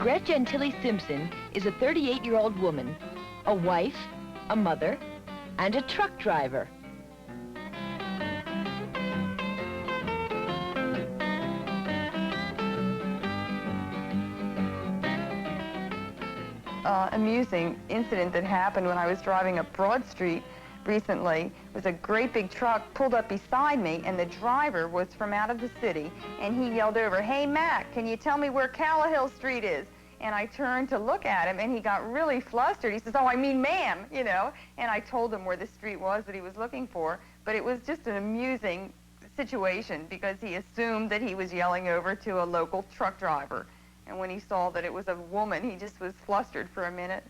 Gret Simpson is a 38-year-old woman, a wife, a mother, and a truck driver. Amusing incident that happened when I was driving up Broad Street recently was a great big truck pulled up beside me, and the driver was from out of the city, and he yelled over, "Hey, Mac, can you tell me where Callahill Street is?" And I turned to look at him, and he got really flustered. He says, "Oh, I mean, ma'am," you know, and I told him where the street was that he was looking for, but it was just an amusing situation because he assumed that he was yelling over to a local truck driver. And when he saw that it was a woman, he just was flustered for a minute.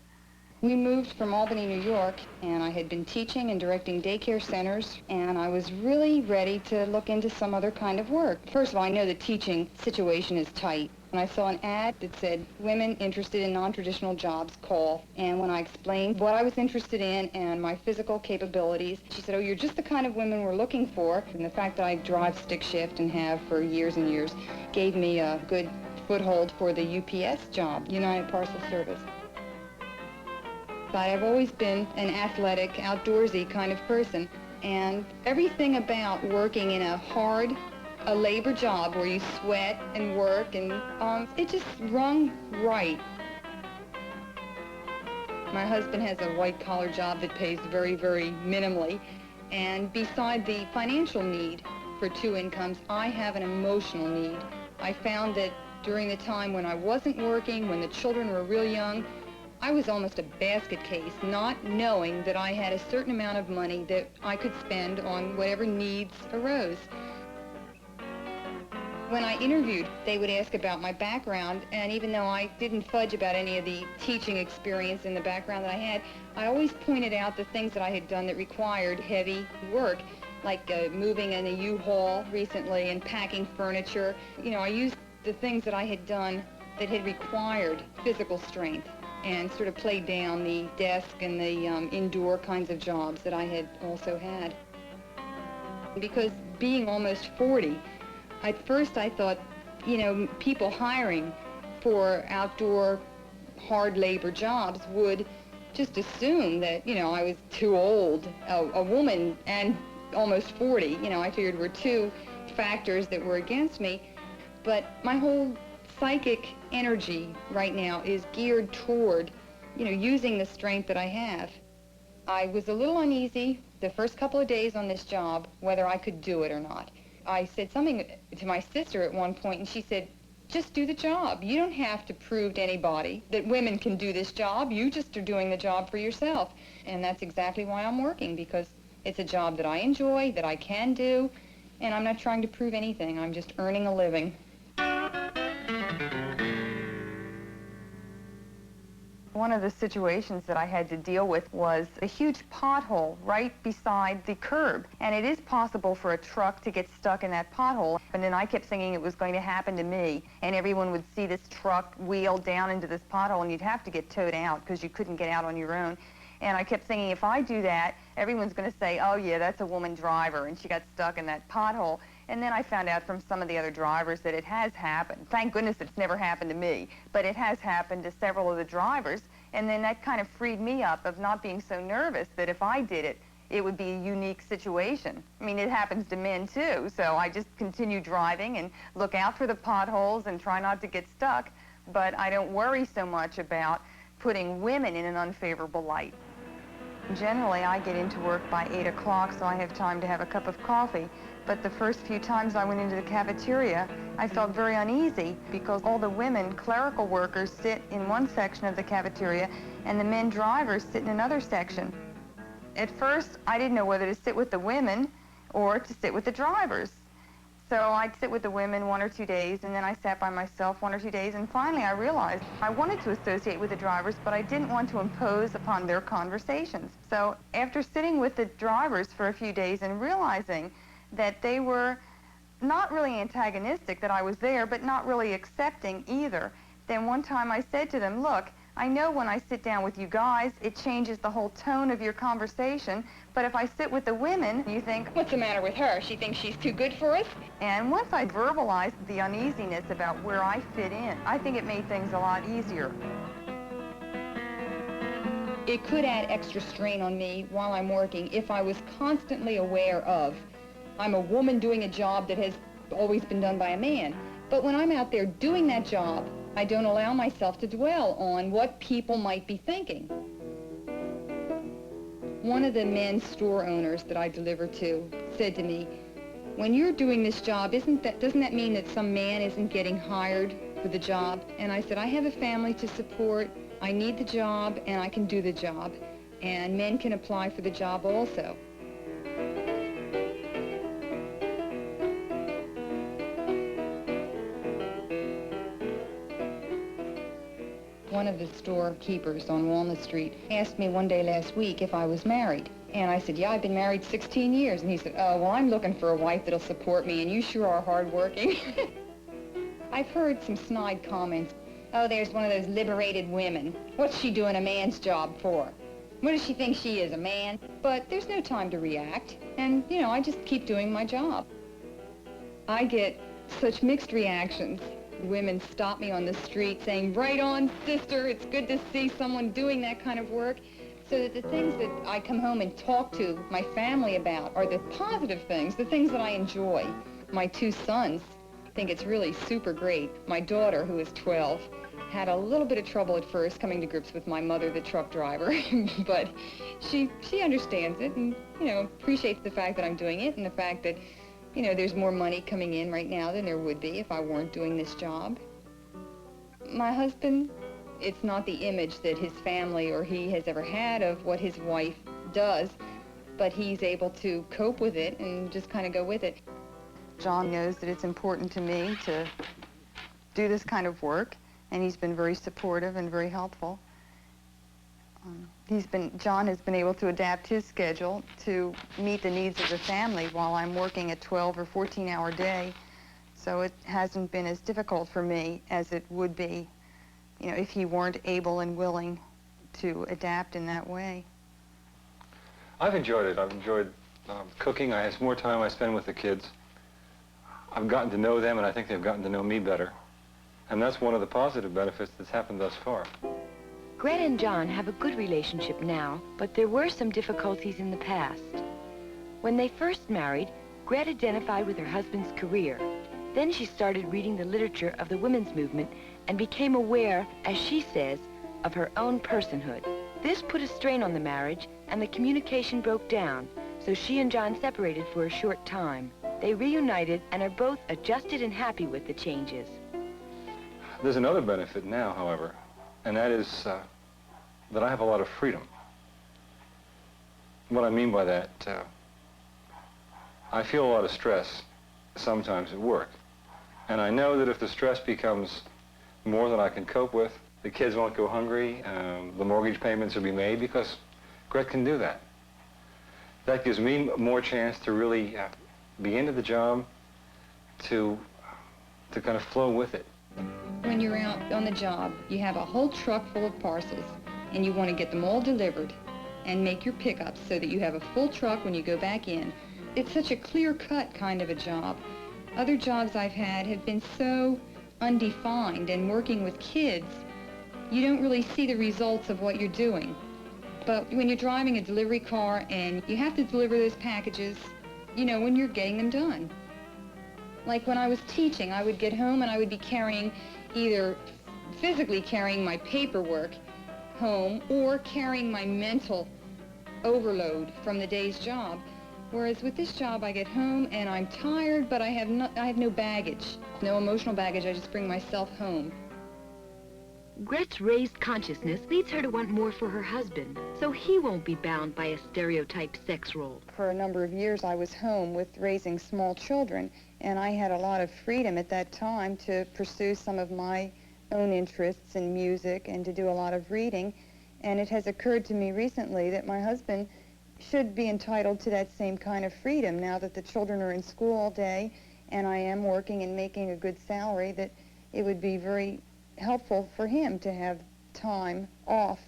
We moved from Albany, New York, and I had been teaching and directing daycare centers, and I was really ready to look into some other kind of work. First of all, I know the teaching situation is tight. And I saw an ad that said, "Women interested in non-traditional jobs, call." And when I explained what I was interested in and my physical capabilities, she said, "Oh, you're just the kind of women we're looking for." And the fact that I drive stick shift and have for years and years gave me a good foothold for the UPS job, United Parcel Service. But I've always been an athletic, outdoorsy kind of person, and everything about working in a labor job where you sweat and work, and it just rung right. My husband has a white-collar job that pays very, very minimally, and beside the financial need for two incomes, I have an emotional need. I found that during the time when I wasn't working, when the children were real young, I was almost a basket case, not knowing that I had a certain amount of money that I could spend on whatever needs arose. When I interviewed, they would ask about my background, and even though I didn't fudge about any of the teaching experience in the background that I had, I always pointed out the things that I had done that required heavy work, like moving in a U-Haul recently and packing furniture. You know, I used the things that I had done that had required physical strength and sort of played down the desk and the indoor kinds of jobs that I had also had. Because being almost 40, at first I thought, you know, people hiring for outdoor hard labor jobs would just assume that, you know, I was too old. A woman and almost 40, you know, I figured were two factors that were against me. But my whole psychic energy right now is geared toward, you know, using the strength that I have. I was a little uneasy the first couple of days on this job whether I could do it or not. I said something to my sister at one point, and she said, "Just do the job. You don't have to prove to anybody that women can do this job. You just are doing the job for yourself." And that's exactly why I'm working, because it's a job that I enjoy, that I can do, and I'm not trying to prove anything. I'm just earning a living. One of the situations that I had to deal with was a huge pothole right beside the curb. And it is possible for a truck to get stuck in that pothole. And then I kept thinking it was going to happen to me. And everyone would see this truck wheel down into this pothole, and you'd have to get towed out because you couldn't get out on your own. And I kept thinking, if I do that, everyone's going to say, "Oh, yeah, that's a woman driver, and she got stuck in that pothole." And then I found out from some of the other drivers that it has happened. Thank goodness it's never happened to me, but it has happened to several of the drivers. And then that kind of freed me up of not being so nervous that if I did it, it would be a unique situation. I mean, it happens to men too, so I just continue driving and look out for the potholes and try not to get stuck, but I don't worry so much about putting women in an unfavorable light. Generally, I get into work by 8 o'clock, so I have time to have a cup of coffee. But the first few times I went into the cafeteria, I felt very uneasy because all the women clerical workers sit in one section of the cafeteria and the men drivers sit in another section. At first, I didn't know whether to sit with the women or to sit with the drivers. So I'd sit with the women 1 or 2 days, and then I sat by myself 1 or 2 days, and finally I realized I wanted to associate with the drivers, but I didn't want to impose upon their conversations. So after sitting with the drivers for a few days and realizing that they were not really antagonistic that I was there, but not really accepting either, then one time I said to them, "Look, I know when I sit down with you guys, it changes the whole tone of your conversation, but if I sit with the women, you think, What's the matter with her? She thinks she's too good for us? and once I verbalized the uneasiness about where I fit in, I think it made things a lot easier. It could add extra strain on me while I'm working if I was constantly aware of, I'm a woman doing a job that has always been done by a man. But when I'm out there doing that job, I don't allow myself to dwell on what people might be thinking. One of the men's store owners that I deliver to said to me, when you're doing this job, doesn't that mean that some man isn't getting hired for the job? And I said, I have a family to support, I need the job, and I can do the job. And men can apply for the job also. One of the storekeepers on Walnut Street asked me one day last week if I was married. And I said, yeah, I've been married 16 years. And he said, oh, well, I'm looking for a wife that'll support me, and you sure are hardworking. I've heard some snide comments. Oh, there's one of those liberated women. What's she doing a man's job for? What does she think she is, a man? But there's no time to react. And, you know, I just keep doing my job. I get such mixed reactions. Women stop me on the street saying, right on, sister, it's good to see someone doing that kind of work. So that the things that I come home and talk to my family about are the positive things, the things that I enjoy. My two sons think it's really super great. My daughter, who is 12, had a little bit of trouble at first coming to grips with my mother, the truck driver, but she understands it and, you know, appreciates the fact that I'm doing it and the fact that, you know, there's more money coming in right now than there would be if I weren't doing this job. My husband, it's not the image that his family or he has ever had of what his wife does, but he's able to cope with it and just kind of go with it. John knows that it's important to me to do this kind of work, and he's been very supportive and very helpful. John has been able to adapt his schedule to meet the needs of the family while I'm working a 12 or 14-hour day. So it hasn't been as difficult for me as it would be, you know, if he weren't able and willing to adapt in that way. I've enjoyed it. I've enjoyed cooking. It's more time I spend with the kids. I've gotten to know them, and I think they've gotten to know me better. And that's one of the positive benefits that's happened thus far. Gret and John have a good relationship now, but there were some difficulties in the past. When they first married, Gret identified with her husband's career. Then she started reading the literature of the women's movement and became aware, as she says, of her own personhood. This put a strain on the marriage, and the communication broke down, so she and John separated for a short time. They reunited and are both adjusted and happy with the changes. There's another benefit now, however, and that is that I have a lot of freedom. What I mean by that, I feel a lot of stress sometimes at work. And I know that if the stress becomes more than I can cope with, the kids won't go hungry, the mortgage payments will be made, because Gret can do that. That gives me more chance to really be into the job, to kind of flow with it. When you're out on the job, you have a whole truck full of parcels, and you want to get them all delivered and make your pickups so that you have a full truck when you go back in. It's such a clear-cut kind of a job. Other jobs I've had have been so undefined, and working with kids, you don't really see the results of what you're doing. But when you're driving a delivery car and you have to deliver those packages, you know when you're getting them done. Like when I was teaching, I would get home and I would be carrying, either physically carrying my paperwork home or carrying my mental overload from the day's job. Whereas with this job, I get home and I'm tired, but I have no baggage, no emotional baggage. I just bring myself home. Gret's raised consciousness leads her to want more for her husband, so he won't be bound by a stereotyped sex role. For a number of years, I was home with raising small children, and I had a lot of freedom at that time to pursue some of my own interests in music and to do a lot of reading. And it has occurred to me recently that my husband should be entitled to that same kind of freedom now that the children are in school all day and I am working and making a good salary, that it would be very helpful for him to have time off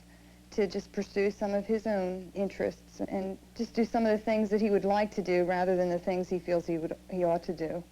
to just pursue some of his own interests and just do some of the things that he would like to do rather than the things he feels he ought to do.